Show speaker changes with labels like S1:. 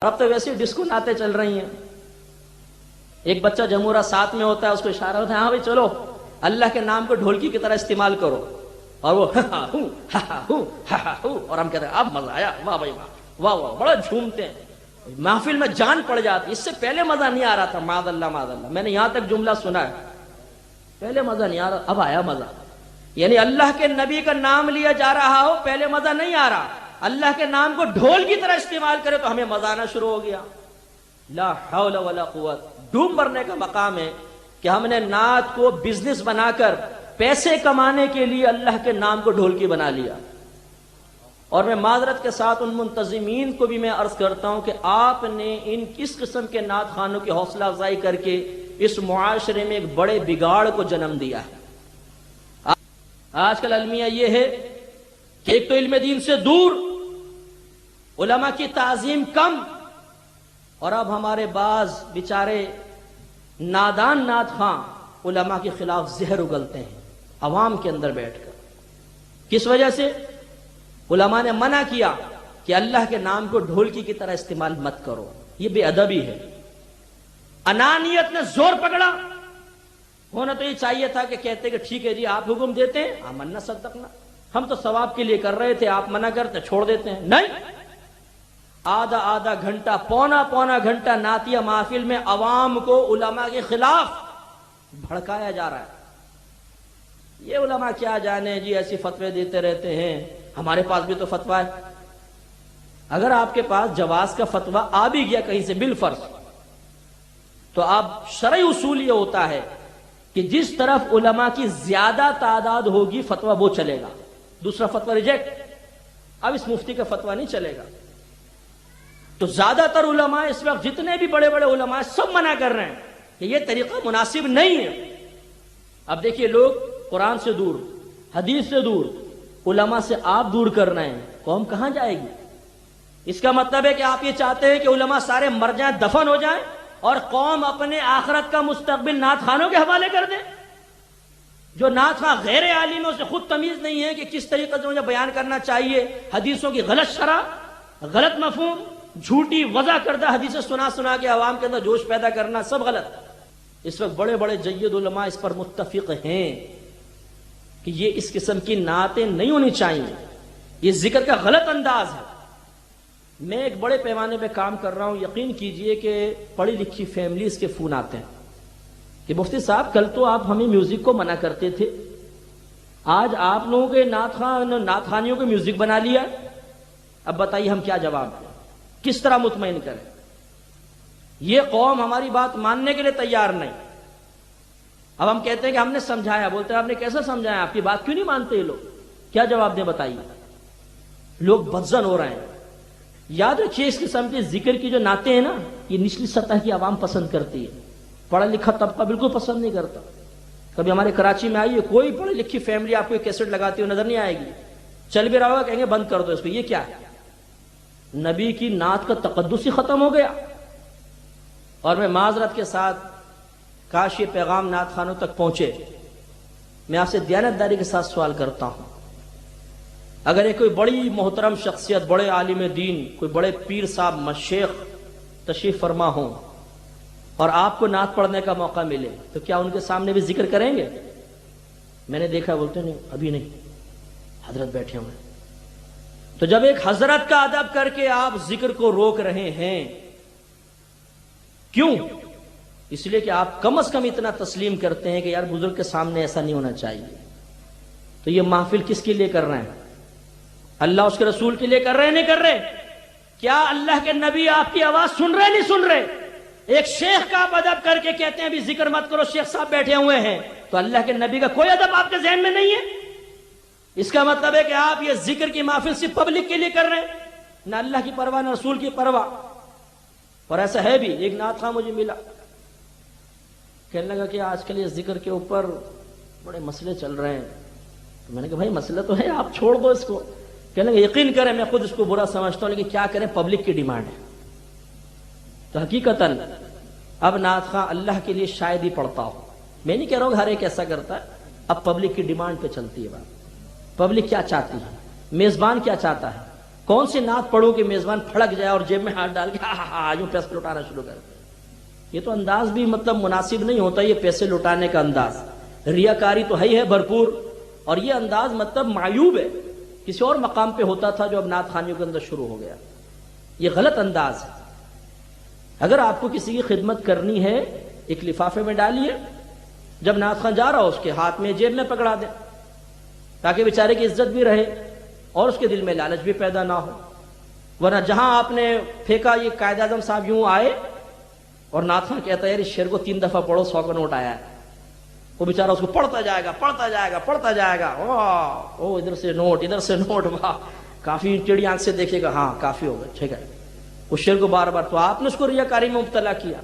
S1: اب تو ویسے ڈسکو نعتیں چل رہی ہیں. ایک بچہ جمورہ ساتھ میں ہوتا ہے، اس کو اشارہ ہوتا ہے ہاں بھائی چلو اللہ کے نام کو ڈھولکی کی طرح استعمال کرو، اور وہ اور ہم کہتے ہیں اب مزہ آیا، واہ بھائی واہ واہ واہ، بڑا جھومتے ہیں، محفل میں جان پڑ جاتی. اس سے پہلے مزہ نہیں آ رہا تھا، معاذ اللہ معاذ اللہ، میں نے یہاں تک جملہ سنا ہے، پہلے مزہ نہیں آ رہا، اب آیا مزہ. یعنی اللہ کے نبی کا نام لیا جا رہا ہو، پہلے مزہ نہیں آ رہا، اللہ کے نام کو ڈھول کی طرح استعمال کرے تو ہمیں مزہ آنا شروع ہو گیا. لا حول ولا قوت. ڈوب مرنے کا مقام ہے کہ ہم نے نعت کو بزنس بنا کر پیسے کمانے کے لیے اللہ کے نام کو ڈھولکی بنا لیا. اور میں معذرت کے ساتھ ان منتظمین کو بھی میں عرض کرتا ہوں کہ آپ نے اس قسم کے نعت خوانوں کی حوصلہ افزائی کر کے اس معاشرے میں ایک بڑے بگاڑ کو جنم دیا ہے. آج کل المیہ یہ ہے کہ ایک تو علم دین سے دور، علماء کی تعظیم کم، اور اب ہمارے بعض بیچارے نادان نعت خواں علماء کے خلاف زہر اگلتے ہیں عوام کے اندر بیٹھ کر. کس وجہ سے؟ علماء نے منع کیا کہ اللہ کے نام کو ڈھولکی کی طرح استعمال مت کرو. یہ بے ادبی ہے. انانیت نے زور پکڑا. ہونا تو یہ چاہیے تھا کہ کہتے کہ ٹھیک ہے جی آپ حکم دیتے ہیں، آمنا صدقنا، ہم تو ثواب کے لیے کر رہے تھے، آپ منع کرتے چھوڑ دیتے ہیں. نہیں، آدھا گھنٹہ پونا گھنٹہ نعتیہ محفل میں عوام کو علماء کے خلاف بھڑکایا جا رہا ہے. یہ علماء کیا جانے جی، ایسی فتوے دیتے رہتے ہیں، ہمارے پاس بھی تو فتویٰ ہے. اگر آپ کے پاس جواز کا فتویٰ آ بھی گیا کہیں سے بالفرض، تو اب شرعی اصول یہ ہوتا ہے کہ جس طرف علماء کی زیادہ تعداد ہوگی فتویٰ وہ چلے گا، دوسرا فتویٰ ریجیکٹ. اب اس مفتی کا فتویٰ نہیں چلے گا. تو زیادہ تر علماء اس وقت جتنے بھی بڑے بڑے علماء سب منع کر رہے ہیں کہ یہ طریقہ مناسب نہیں ہے. اب دیکھیے لوگ قرآن سے دور، حدیث سے دور، علماء سے آپ دور کر رہے ہیں، قوم کہاں جائے گی؟ اس کا مطلب ہے کہ آپ یہ چاہتے ہیں کہ علماء سارے مر جائیں، دفن ہو جائیں، اور قوم اپنے آخرت کا مستقبل نعت خوانوں کے حوالے کر دے. جو نعت خواں غیر عالم ہے اسے خود تمیز نہیں ہے کہ کس طریقے سے مجھے بیان کرنا چاہیے. حدیثوں کی غلط شرح، غلط مفہوم، جھوٹی وضع کردہ حدیثیں سنا کے عوام کے اندر جوش پیدا کرنا، سب غلط. اس وقت بڑے بڑے جید علماء اس پر متفق ہیں کہ یہ اس قسم کی نعتیں نہیں ہونی چاہیے، یہ ذکر کا غلط انداز ہے. میں ایک بڑے پیمانے پہ کام کر رہا ہوں، یقین کیجئے کہ پڑھی لکھی فیملیز کے فون آتے ہیں کہ مفتی صاحب کل تو آپ ہمیں میوزک کو منع کرتے تھے، آج آپ لوگوں کے نعت خوانیوں کو میوزک بنا لیا، اب بتائیے ہم کیا جواب دیں، کس طرح مطمئن کریں؟ یہ قوم ہماری بات ماننے کے لیے تیار نہیں. اب ہم کہتے ہیں کہ ہم نے سمجھایا، بولتے ہیں آپ نے کیسا سمجھایا، آپ کی بات کیوں نہیں مانتے یہ لوگ؟ کیا جواب دیں بتائیے؟ لوگ بدزن ہو رہے ہیں. یاد رکھیے اس قسم کے ذکر کی جو نعتیں ہیں نا، یہ نچلی سطح کی عوام پسند کرتی ہے، پڑھا لکھا طبقہ بالکل پسند نہیں کرتا. کبھی ہمارے کراچی میں آئیے، کوئی پڑھی لکھی فیملی آپ کو کیسٹ لگاتی ہوئی نظر نہیں آئے گی. چل بھی رہا ہوگا کہیں گے بند کر دو اس کو. یہ کیا ہے؟ نبی کی نعت کا تقدس ہی ختم ہو گیا. اور میں معذرت کے ساتھ، کاش یہ پیغام نعت خوانوں تک پہنچے. میں آپ سے دیانتداری کے ساتھ سوال کرتا ہوں، اگر ایک کوئی بڑی محترم شخصیت، بڑے عالم دین، کوئی بڑے پیر صاحب مشیخ تشریف فرما ہوں اور آپ کو نعت پڑھنے کا موقع ملے تو کیا ان کے سامنے بھی ذکر کریں گے؟ میں نے دیکھا بولتے نہیں ابھی نہیں، حضرت بیٹھے ہوئے. تو جب ایک حضرت کا ادب کر کے آپ ذکر کو روک رہے ہیں، کیوں؟ اس لیے کہ آپ کم از کم اتنا تسلیم کرتے ہیں کہ یار بزرگ کے سامنے ایسا نہیں ہونا چاہیے. تو یہ محفل کس کے لیے کر رہے ہیں؟ اللہ اس کے رسول کے لیے کر رہے ہیں نہیں کر رہے؟ کیا اللہ کے نبی آپ کی آواز سن رہے نہیں سن رہے؟ ایک شیخ کا آپ ادب کر کے کہتے ہیں ابھی ذکر مت کرو، شیخ صاحب بیٹھے ہوئے ہیں، تو اللہ کے نبی کا کوئی ادب آپ کے ذہن میں نہیں ہے. اس کا مطلب ہے کہ آپ یہ ذکر کی محفل صرف پبلک کے لیے کر رہے ہیں، نہ اللہ کی پرواہ نہ رسول کی پرواہ. اور ایسا ہے بھی. ایک نعت خواں مجھے ملا، کہنے لگا کہ آج کل یہ ذکر کے اوپر بڑے مسئلے چل رہے ہیں. تو میں نے کہا بھائی مسئلہ تو ہے، آپ چھوڑ دو اس کو. کہنے لگا یقین کریں میں خود اس کو برا سمجھتا ہوں، لیکن کیا کریں پبلک کی ڈیمانڈ ہے. تو حقیقتاً اب نعت خواں اللہ کے لیے شاید ہی پڑھتا ہو. میں نہیں کہہ رہا ہوں ہر ایک ایسا کرتا ہے، اب پبلک کی ڈیمانڈ پہ چلتی ہے بات. پبلک کیا چاہتی ہے، میزبان کیا چاہتا ہے، کون سی نعت پڑھوں کہ میزبان پھڑک جائے اور جیب میں ہاتھ ڈال کے ہاں یوں پیسے لٹانا شروع کر دے. یہ تو انداز بھی مطلب مناسب نہیں ہوتا یہ پیسے لٹانے کا انداز. ریاکاری تو ہے بھرپور, اور یہ انداز مطلب معیوب ہے. کسی اور مقام پہ ہوتا تھا جو اب نعت خوانیوں کے اندر شروع ہو گیا. یہ غلط انداز ہے. اگر آپ کو کسی کی خدمت کرنی ہے ایک لفافے میں ڈالیے, جب نعت خواں جا رہا ہو اس کے ہاتھ میں جیب میں پکڑا دیں تاکہ بیچارے کی عزت بھی رہے اور اس کے دل میں لالچ بھی پیدا نہ ہو. ورنہ جہاں آپ نے پھینکا, یہ قائد اعظم صاحب یوں آئے اور نعت خواں کہتا ہے یار اس شعر کو 3 دفعہ پڑھو 100 کا نوٹ آیا ہے. وہ بیچارہ اس کو پڑھتا جائے گا پڑھتا جائے گا پڑھتا جائے گا, او ادھر سے نوٹ ادھر سے نوٹ, واہ کافی ٹیڑھی آنکھ سے دیکھے گا, ہاں کافی ہوگا ٹھیک ہے. اس شعر کو بار بار, تو آپ نے اس کو ریاکاری میں مبتلا کیا.